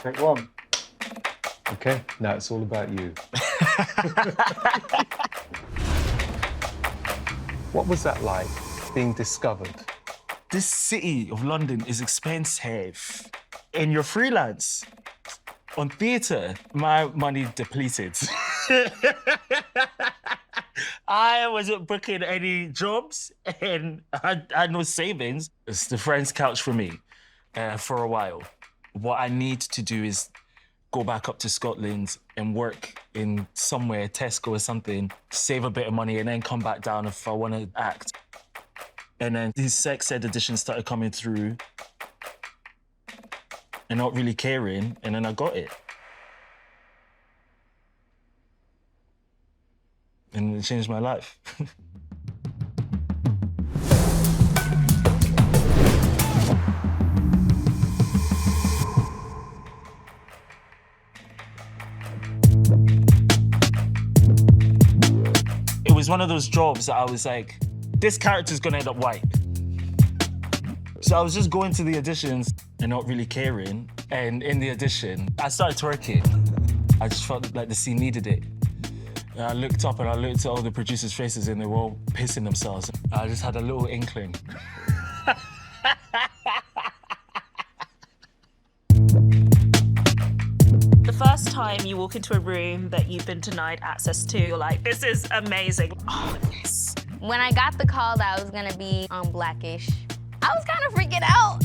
Take one. Okay, now it's all about you. What was that like, being discovered? This city of London is expensive. And you're freelance. On theatre, my money depleted. I wasn't booking any jobs and I had no savings. It's the friend's couch for me for a while. What I need to do is go back up to Scotland and work in somewhere, Tesco or something, save a bit of money and then come back down if I want to act. And then these sex ed editions started coming through and not really caring, and then I got it. And it changed my life. It was one of those jobs that I was like, this character's gonna end up white. So I was just going to the auditions and not really caring. And in the audition, I started twerking. I just felt like the scene needed it. And I looked up and I looked at all the producers' faces and they were all pissing themselves. I just had a little inkling. The first time you walk into a room that you've been denied access to, you're like, this is amazing. Oh, yes. When I got the call that I was gonna be on Blackish, I was kind of freaking out.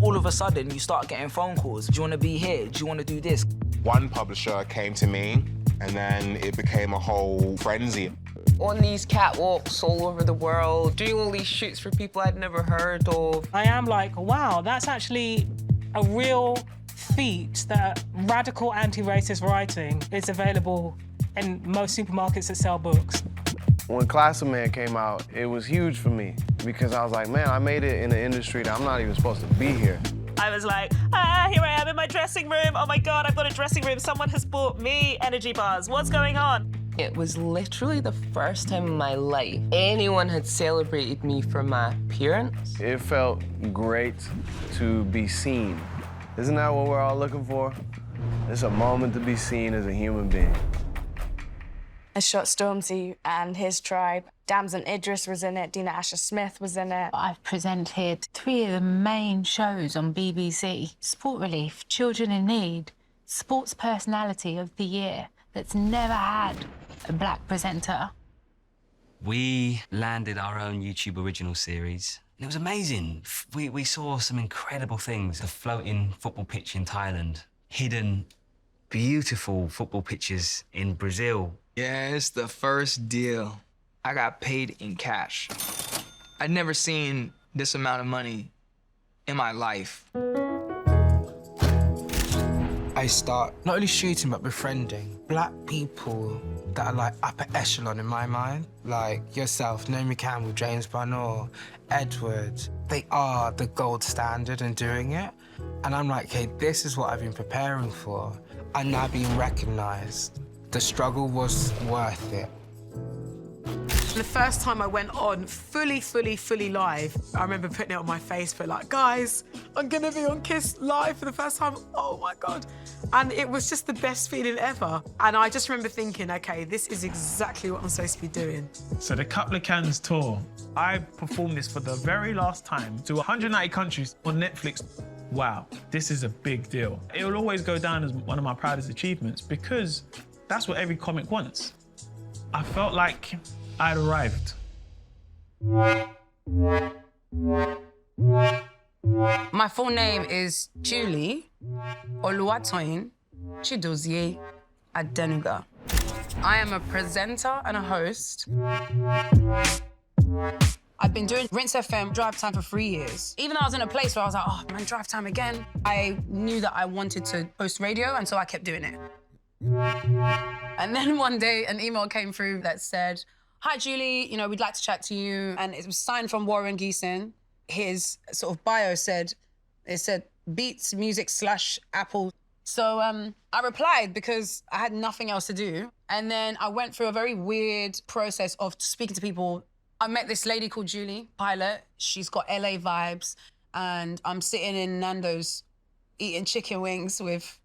All of a sudden, you start getting phone calls. Do you want to be here? Do you want to do this? One publisher came to me, and then it became a whole frenzy. On these catwalks all over the world, doing all these shoots for people I'd never heard of. I am like, wow, that's actually a real feat that radical anti-racist writing is available in most supermarkets that sell books. When Class of Man came out, it was huge for me because I was like, man, I made it in an industry that I'm not even supposed to be here. I was like, here I am in my dressing room. Oh my God, I've got a dressing room. Someone has bought me energy bars. What's going on? It was literally the first time in my life anyone had celebrated me for my appearance. It felt great to be seen. Isn't that what we're all looking for? It's a moment to be seen as a human being. I shot Stormzy and his tribe. Damson Idris was in it, Dina Asher-Smith was in it. I've presented 3 of the main shows on BBC. Sport Relief, Children in Need, Sports Personality of the Year that's never had a black presenter. We landed our own YouTube original series. It was amazing. We saw some incredible things. The floating football pitch in Thailand, hidden beautiful football pitches in Brazil. Yeah, it's the first deal. I got paid in cash. I'd never seen this amount of money in my life. I start not only shooting, but befriending black people that are like upper echelon in my mind. Like yourself, Naomi Campbell, James Barnor, Edward. They are the gold standard in doing it. And I'm like, okay, this is what I've been preparing for. I'm now being recognized. The struggle was worth it. The first time I went on fully live, I remember putting it on my Facebook like, guys, I'm gonna be on Kiss live for the first time. Oh my God. And it was just the best feeling ever. And I just remember thinking, okay, this is exactly what I'm supposed to be doing. So the Couple of Cans tour, I performed this for the very last time to 190 countries on Netflix. Wow, this is a big deal. It will always go down as one of my proudest achievements because that's what every comic wants. I felt like I'd arrived. My full name is Julie Oluwatoyin Chidozie Adenuga. I am a presenter and a host. I've been doing Rinse FM Drive Time for 3 years. Even though I was in a place where I was like, oh man, Drive Time again, I knew that I wanted to host radio, and so I kept doing it. And then one day, an email came through that said, hi, Julie, we'd like to chat to you. And it was signed from Warren Geeson. His sort of bio said, Beats Music / Apple. So I replied because I had nothing else to do. And then I went through a very weird process of speaking to people. I met this lady called Julie, pilot. She's got LA vibes. And I'm sitting in Nando's eating chicken wings with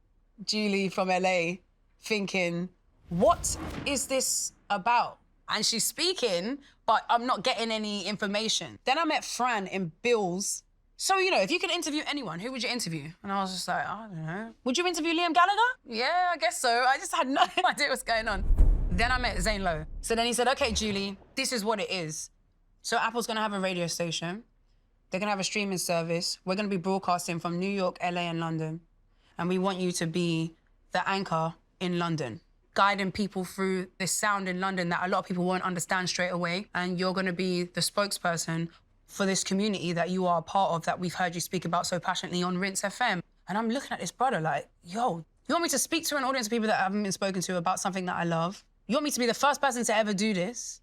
Julie from LA, thinking, what is this about? And she's speaking, but I'm not getting any information. Then I met Fran in Bill's. So, you know, if you could interview anyone, who would you interview? And I was just like, I don't know. Would you interview Liam Gallagher? Yeah, I guess so. I just had no idea what's going on. Then I met Zane Lowe. So then he said, okay, Julie, this is what it is. So Apple's gonna have a radio station. They're gonna have a streaming service. We're gonna be broadcasting from New York, LA, and London. And we want you to be the anchor in London, guiding people through this sound in London that a lot of people won't understand straight away. And you're gonna be the spokesperson for this community that you are a part of, that we've heard you speak about so passionately on Rinse FM. And I'm looking at this brother like, yo, you want me to speak to an audience of people that haven't been spoken to about something that I love? You want me to be the first person to ever do this?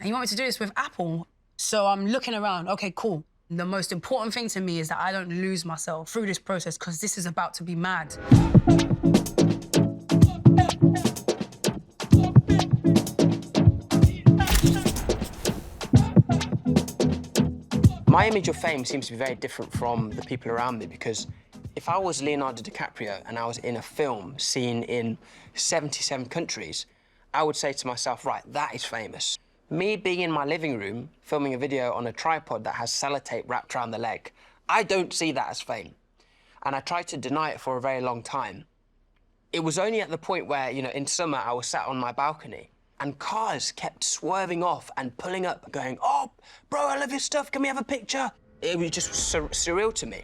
And you want me to do this with Apple? So I'm looking around, okay, cool. The most important thing to me is that I don't lose myself through this process, because this is about to be mad. My image of fame seems to be very different from the people around me, because if I was Leonardo DiCaprio and I was in a film seen in 77 countries, I would say to myself, right, that is famous. Me being in my living room, filming a video on a tripod that has sellotape wrapped around the leg, I don't see that as fame. And I tried to deny it for a very long time. It was only at the point where, you know, in summer, I was sat on my balcony and cars kept swerving off and pulling up, going, oh, bro, I love your stuff, can we have a picture? It was just surreal to me.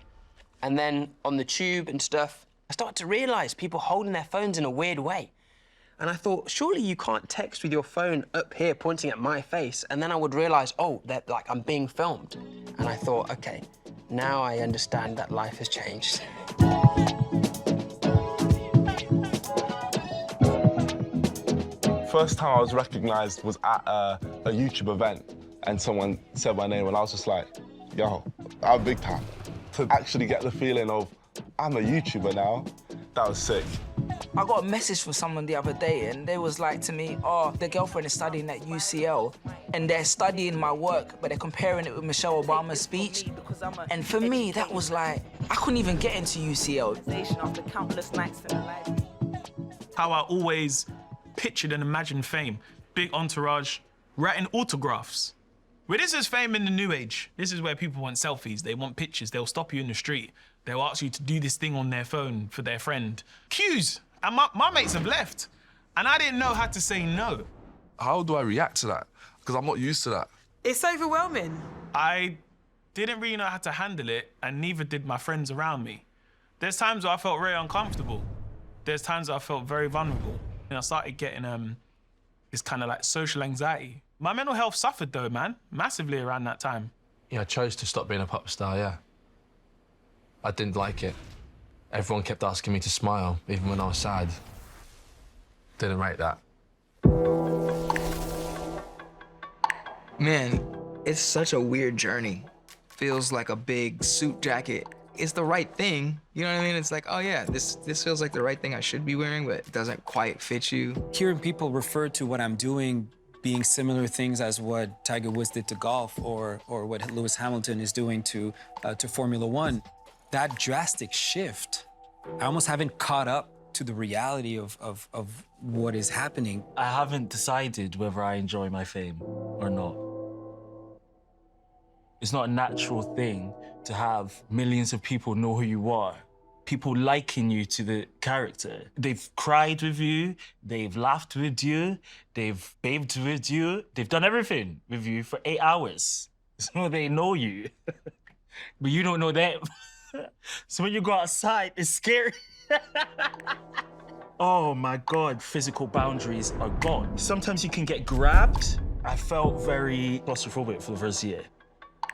And then on the tube and stuff, I started to realise people holding their phones in a weird way. And I thought, surely you can't text with your phone up here pointing at my face. And then I would realise, oh, that like I'm being filmed. And I thought, okay, now I understand that life has changed. First time I was recognised was at a YouTube event, and someone said my name, and I was just like, yo, I'm big time. To actually get the feeling of, I'm a YouTuber now, that was sick. I got a message from someone the other day, and they was like to me, oh, their girlfriend is studying at UCL, and they're studying my work, but they're comparing it with Michelle Obama's speech. And for me, that was like, I couldn't even get into UCL. After countless nights in the life. How I always pictured and imagined fame. Big entourage, writing autographs. Well, this is fame in the new age. This is where people want selfies, they want pictures, they'll stop you in the street. They'll ask you to do this thing on their phone for their friend. Cues, and my mates have left. And I didn't know how to say no. How do I react to that? Because I'm not used to that. It's overwhelming. I didn't really know how to handle it, and neither did my friends around me. There's times where I felt very uncomfortable. There's times where I felt very vulnerable. And I started getting this kind of like social anxiety. My mental health suffered though, man, massively around that time. Yeah, I chose to stop being a pop star, yeah. I didn't like it. Everyone kept asking me to smile, even when I was sad. Didn't rate that. Man, it's such a weird journey. Feels like a big suit jacket. It's the right thing, you know what I mean? It's like, oh yeah, this feels like the right thing I should be wearing, but it doesn't quite fit you. Hearing people refer to what I'm doing being similar things as what Tiger Woods did to golf or what Lewis Hamilton is doing to Formula One, that drastic shift, I almost haven't caught up to the reality of what is happening. I haven't decided whether I enjoy my fame or not. It's not a natural thing to have millions of people know who you are, people liking you to the character. They've cried with you, they've laughed with you, they've babed with you, they've done everything with you for 8 hours. So they know you, but you don't know them. So when you go outside, it's scary. Oh my God, physical boundaries are gone. Sometimes you can get grabbed. I felt very claustrophobic for the first year.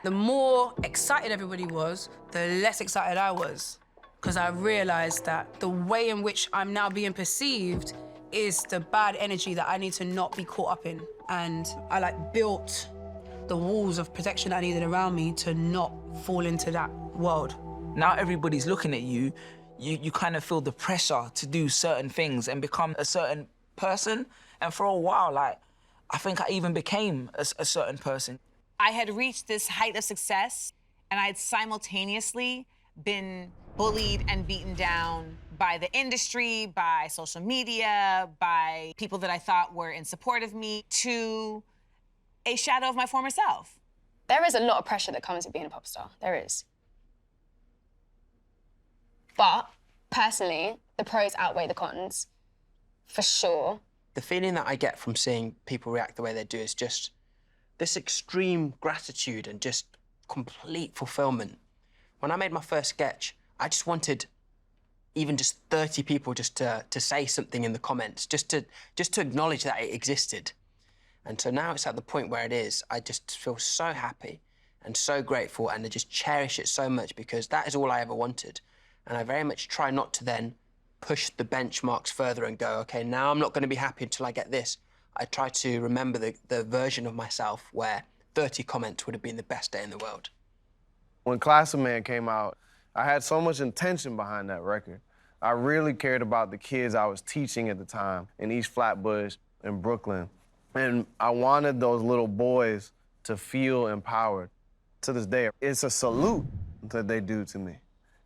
The more excited everybody was, the less excited I was. Because I realized that the way in which I'm now being perceived is the bad energy that I need to not be caught up in. And I built the walls of protection I needed around me to not fall into that world. Now everybody's looking at you, you kind of feel the pressure to do certain things and become a certain person. And for a while, I think I even became a certain person. I had reached this height of success, and I had simultaneously been bullied and beaten down by the industry, by social media, by people that I thought were in support of me, to a shadow of my former self. There is a lot of pressure that comes with being a pop star. There is. But, personally, the pros outweigh the cons, for sure. The feeling that I get from seeing people react the way they do is just this extreme gratitude and just complete fulfillment. When I made my first sketch, I just wanted even just 30 people just to say something in the comments, just to acknowledge that it existed. And so now it's at the point where it is, I just feel so happy and so grateful, and I just cherish it so much because that is all I ever wanted. And I very much try not to then push the benchmarks further and go, okay, now I'm not going to be happy until I get this. I try to remember the version of myself where 30 comments would have been the best day in the world. When Class of Man came out, I had so much intention behind that record. I really cared about the kids I was teaching at the time in East Flatbush and Brooklyn. And I wanted those little boys to feel empowered. To this day, it's a salute that they do to me.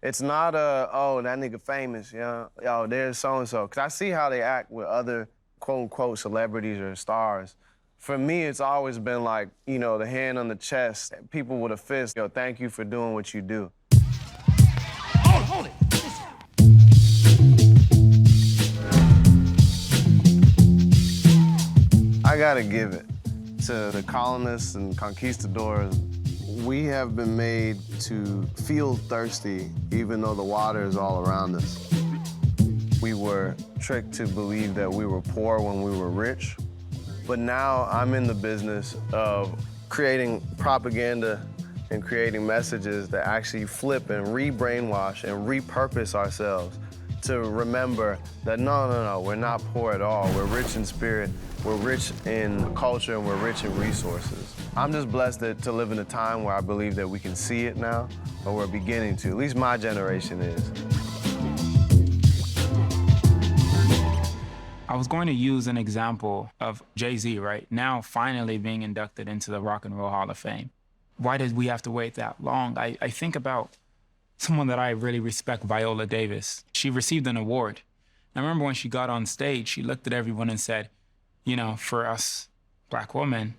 It's not oh, that nigga famous, yo, there's so-and-so. Because I see how they act with other quote-unquote celebrities or stars. For me, it's always been like, you know, the hand on the chest, people with a fist, yo, thank you for doing what you do. Hold it. I gotta give it to the colonists and conquistadors. We have been made to feel thirsty even though the water is all around us. We were tricked to believe that we were poor when we were rich. But now I'm in the business of creating propaganda and creating messages that actually flip and re-brainwash and repurpose ourselves to remember that no, we're not poor at all. We're rich in spirit, we're rich in culture, and we're rich in resources. I'm just blessed to live in a time where I believe that we can see it now, or we're beginning to. At least my generation is. I was going to use an example of Jay-Z, right? Now finally being inducted into the Rock and Roll Hall of Fame. Why did we have to wait that long? I think about someone that I really respect, Viola Davis. She received an award. I remember when she got on stage, she looked at everyone and said, you know, for us Black women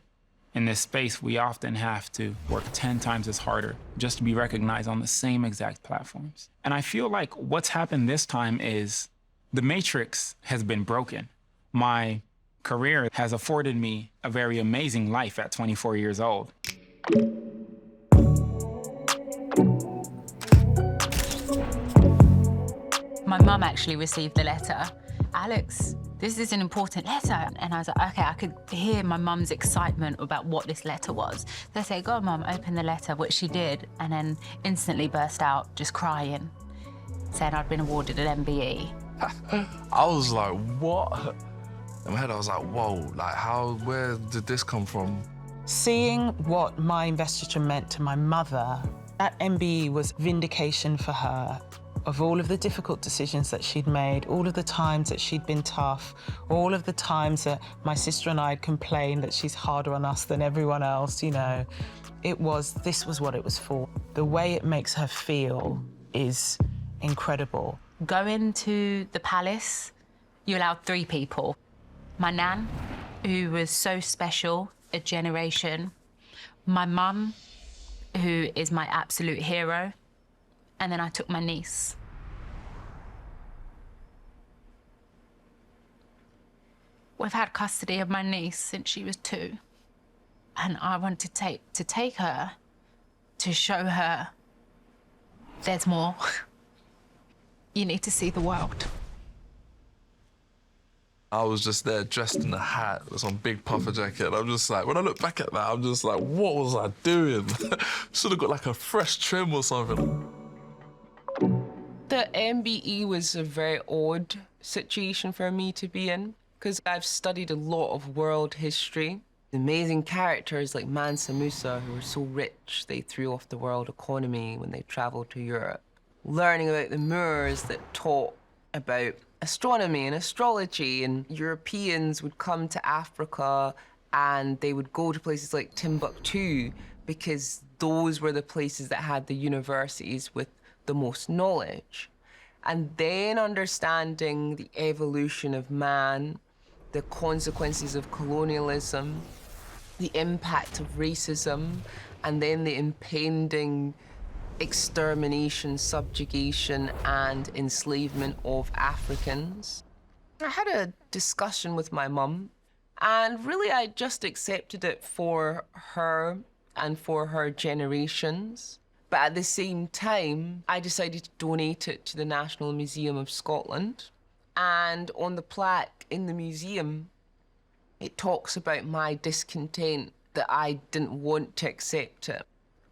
in this space, we often have to work 10 times as harder just to be recognized on the same exact platforms. And I feel like what's happened this time is the matrix has been broken. My career has afforded me a very amazing life at 24 years old. My mum actually received the letter. Alex, this is an important letter. And I was like, okay, I could hear my mum's excitement about what this letter was. They say, go on, Mum, open the letter, which she did, and then instantly burst out just crying, saying I'd been awarded an MBE. I was like, what? In my head, I was like, whoa, like, where did this come from? Seeing what my investiture meant to my mother, that MBE was vindication for her of all of the difficult decisions that she'd made, all of the times that she'd been tough, all of the times that my sister and I had complained that she's harder on us than everyone else, you know. This was what it was for. The way it makes her feel is incredible. Going to the palace, you allowed 3 people. My nan, who was so special, a generation. My mum, who is my absolute hero. And then I took my niece. We've had custody of my niece since she was 2. And I wanted to take her to show her there's more. You need to see the world. I was just there dressed in a hat with some big puffer jacket. I'm just like, when I look back at that, I'm just like, what was I doing? Should have got like a fresh trim or something. The MBE was a very odd situation for me to be in, because I've studied a lot of world history. Amazing characters like Mansa Musa, who were so rich, they threw off the world economy when they traveled to Europe. Learning about the Moors that taught about astronomy and astrology, and Europeans would come to Africa and they would go to places like Timbuktu because those were the places that had the universities with the most knowledge. And then understanding the evolution of man, the consequences of colonialism, the impact of racism, and then the impending extermination, subjugation, and enslavement of Africans. I had a discussion with my mum, and really I just accepted it for her and for her generations. But at the same time, I decided to donate it to the National Museum of Scotland. And on the plaque in the museum, it talks about my discontent that I didn't want to accept it.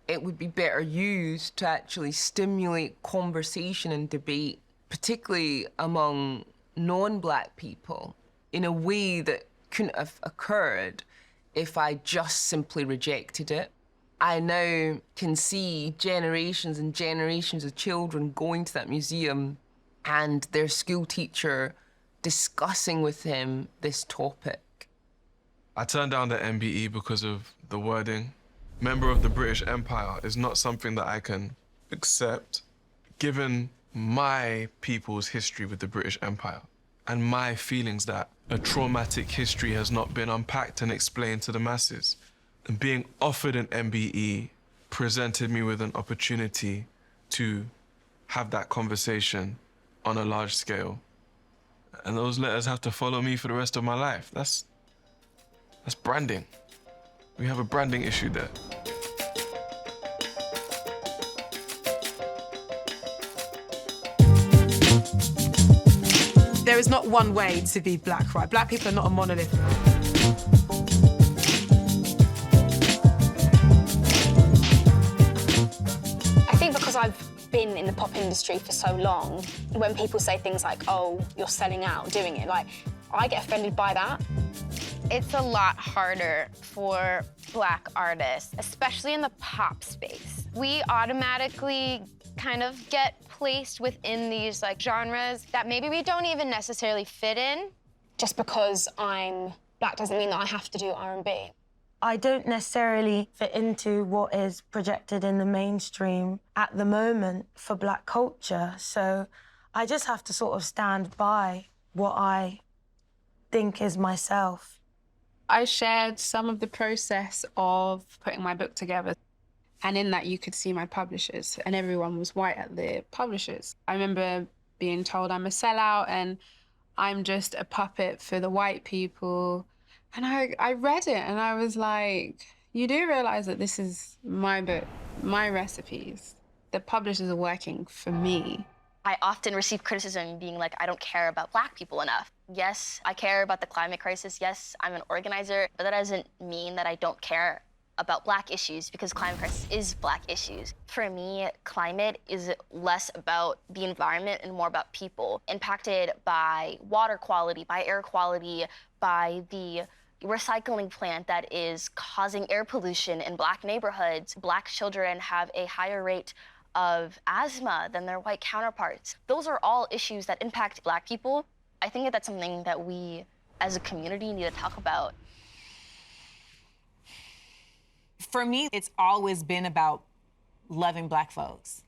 It would be better used to actually stimulate conversation and debate, particularly among non-Black people, in a way that couldn't have occurred if I just simply rejected it. I now can see generations and generations of children going to that museum and their school teacher discussing with him this topic. I turned down the MBE because of the wording. Member of the British Empire is not something that I can accept, given my people's history with the British Empire and my feelings that a traumatic history has not been unpacked and explained to the masses. And being offered an MBE presented me with an opportunity to have that conversation on a large scale. And those letters have to follow me for the rest of my life. That's branding. We have a branding issue there. There is not one way to be Black, right? Black people are not a monolith. I think because I've been in the pop industry for so long, when people say things like, oh, you're selling out, doing it, like, I get offended by that. It's a lot harder for Black artists, especially in the pop space. We automatically kind of get placed within these like genres that maybe we don't even necessarily fit in. Just because I'm Black doesn't mean that I have to do R&B. I don't necessarily fit into what is projected in the mainstream at the moment for Black culture, so I just have to sort of stand by what I think is myself. I shared some of the process of putting my book together. And in that, you could see my publishers, and everyone was white at the publishers. I remember being told I'm a sellout and I'm just a puppet for the white people. And I read it and I was like, you do realize that this is my book, my recipes. The publishers are working for me. I often receive criticism being like, I don't care about Black people enough. Yes, I care about the climate crisis. Yes, I'm an organizer, but that doesn't mean that I don't care about Black issues, because climate crisis is Black issues. For me, climate is less about the environment and more about people impacted by water quality, by air quality, by the recycling plant that is causing air pollution in Black neighborhoods. Black children have a higher rate of asthma than their white counterparts. Those are all issues that impact Black people. I think that that's something that we as a community need to talk about. For me, it's always been about loving Black folks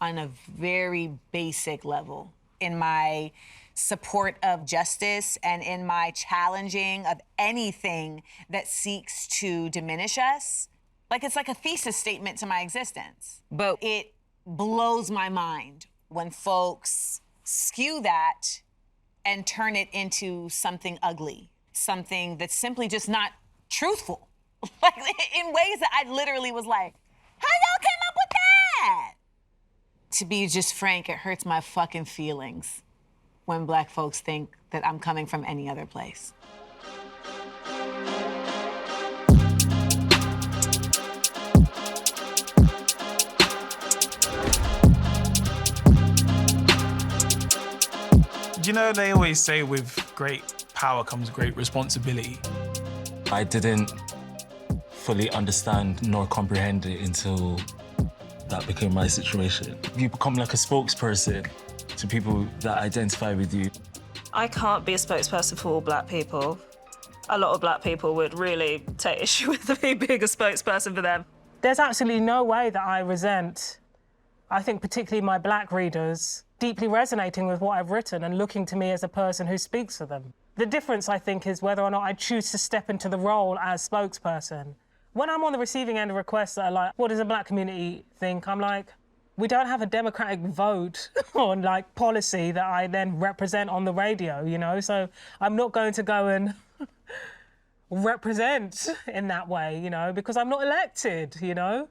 on a very basic level. In my support of justice and in my challenging of anything that seeks to diminish us. Like, it's like a thesis statement to my existence. But it blows my mind when folks skew that and turn it into something ugly, something that's simply just not truthful. Like, in ways that I literally was like, how y'all came up with that? To be just frank, it hurts my fucking feelings when Black folks think that I'm coming from any other place. You know, they always say with great power comes great responsibility. I didn't fully understand nor comprehend it until that became my situation. You become like a spokesperson to people that identify with you. I can't be a spokesperson for all Black people. A lot of Black people would really take issue with me being a spokesperson for them. There's absolutely no way that I resent I think particularly my black readers deeply resonating with what I've written and looking to me as a person who speaks for them. The difference, I think, is whether or not I choose to step into the role as spokesperson. When I'm on the receiving end of requests that are like, what does the black community think? I'm like, we don't have a democratic vote on like policy that I then represent on the radio, you know? So I'm not going to go and represent in that way, you know, because I'm not elected, you know?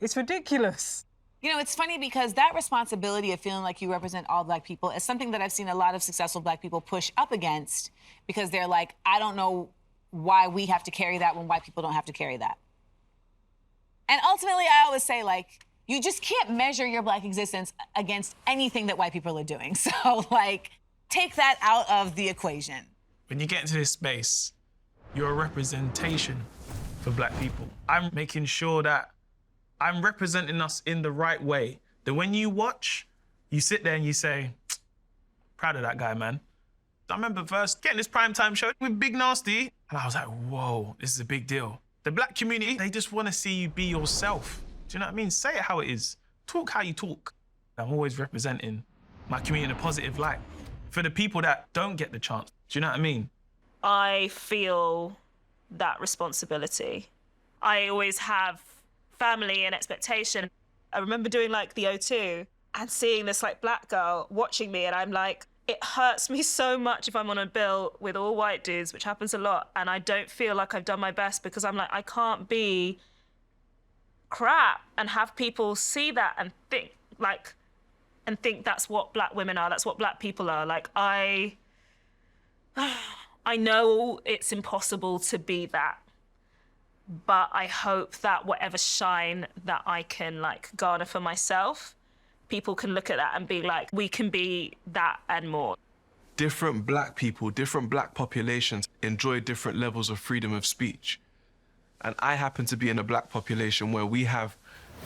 It's ridiculous. You know, it's funny because that responsibility of feeling like you represent all black people is something that I've seen a lot of successful black people push up against because they're like, I don't know why we have to carry that when white people don't have to carry that. And ultimately, I always say, like, you just can't measure your black existence against anything that white people are doing. So, like, take that out of the equation. When you get into this space, you're a representation for black people. I'm making sure that I'm representing us in the right way. That when you watch, you sit there and you say, proud of that guy, man. I remember first getting this primetime show with Big Nasty, and I was like, whoa, this is a big deal. The black community, they just want to see you be yourself. Do you know what I mean? Say it how it is. Talk how you talk. I'm always representing my community in a positive light for the people that don't get the chance. Do you know what I mean? I feel that responsibility. I always have family and expectation. I remember doing like the O2 and seeing this like black girl watching me, and I'm like, it hurts me so much if I'm on a bill with all white dudes, which happens a lot, and I don't feel like I've done my best because I'm like, I can't be crap and have people see that and think that's what black women are, that's what black people are. Like, I know it's impossible to be that, but I hope that whatever shine that I can like garner for myself, people can look at that and be like, we can be that and more. Different black people, different black populations enjoy different levels of freedom of speech. And I happen to be in a black population where we have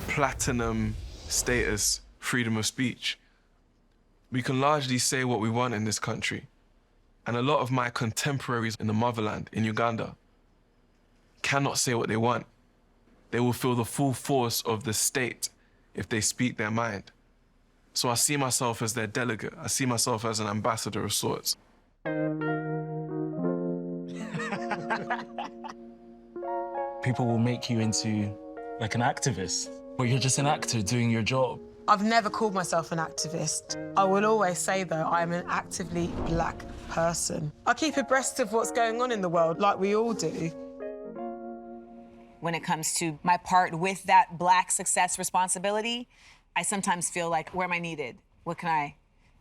platinum status freedom of speech. We can largely say what we want in this country. And a lot of my contemporaries in the motherland, in Uganda, cannot say what they want. They will feel the full force of the state if they speak their mind. So I see myself as their delegate. I see myself as an ambassador of sorts. People will make you into like an activist, or you're just an actor doing your job. I've never called myself an activist. I will always say, though, I'm an actively black person. I keep abreast of what's going on in the world, like we all do. When it comes to my part with that black success responsibility, I sometimes feel like, where am I needed? What can I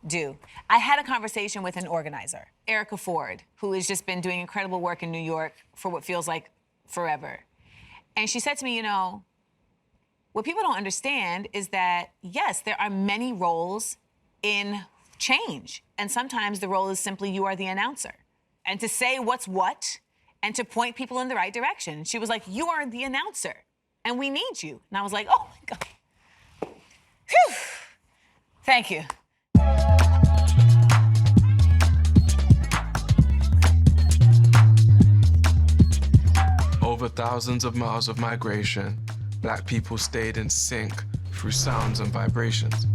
do? I had a conversation with an organizer, Erica Ford, who has just been doing incredible work in New York for what feels like forever. And she said to me, you know, what people don't understand is that, yes, there are many roles in change. And sometimes the role is simply you are the announcer. And to say what's what, and to point people in the right direction. She was like, you are the announcer, and we need you. And I was like, oh my God. Phew. Thank you. Over thousands of miles of migration, black people stayed in sync through sounds and vibrations.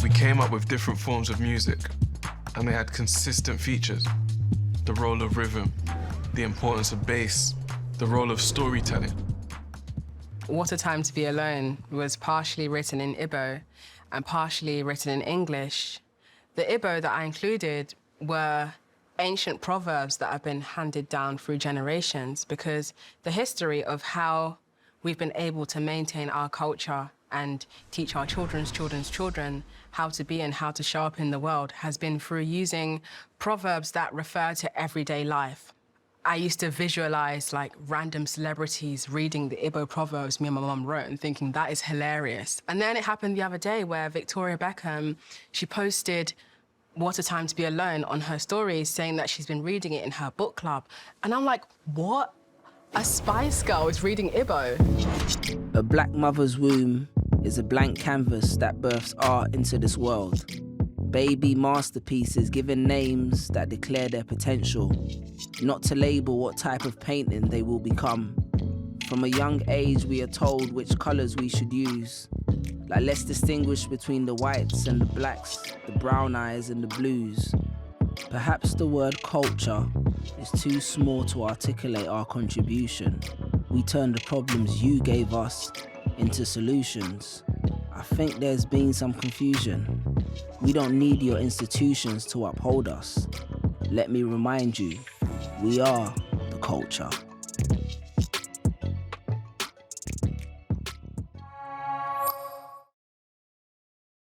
We came up with different forms of music, and they had consistent features. The role of rhythm, the importance of bass, the role of storytelling. What a Time to Be Alone was partially written in Igbo and partially written in English. The Igbo that I included were ancient proverbs that have been handed down through generations, because the history of how we've been able to maintain our culture and teach our children's children how to be and how to show up in the world has been through using proverbs that refer to everyday life. I used to visualize like random celebrities reading the Igbo proverbs me and my mum wrote and thinking that is hilarious. And then it happened the other day where Victoria Beckham, she posted What a Time to Be Alone on her stories saying that she's been reading it in her book club. And I'm like, what? A Spice Girl is reading Igbo? A black mother's womb is a blank canvas that births art into this world. Baby masterpieces given names that declare their potential, not to label what type of painting they will become. From a young age, we are told which colours we should use. Like, let's distinguish between the whites and the blacks, the brown eyes and the blues. Perhaps the word culture is too small to articulate our contribution. We turn the problems you gave us into solutions. I think there's been some confusion. We don't need your institutions to uphold us. Let me remind you, we are the culture.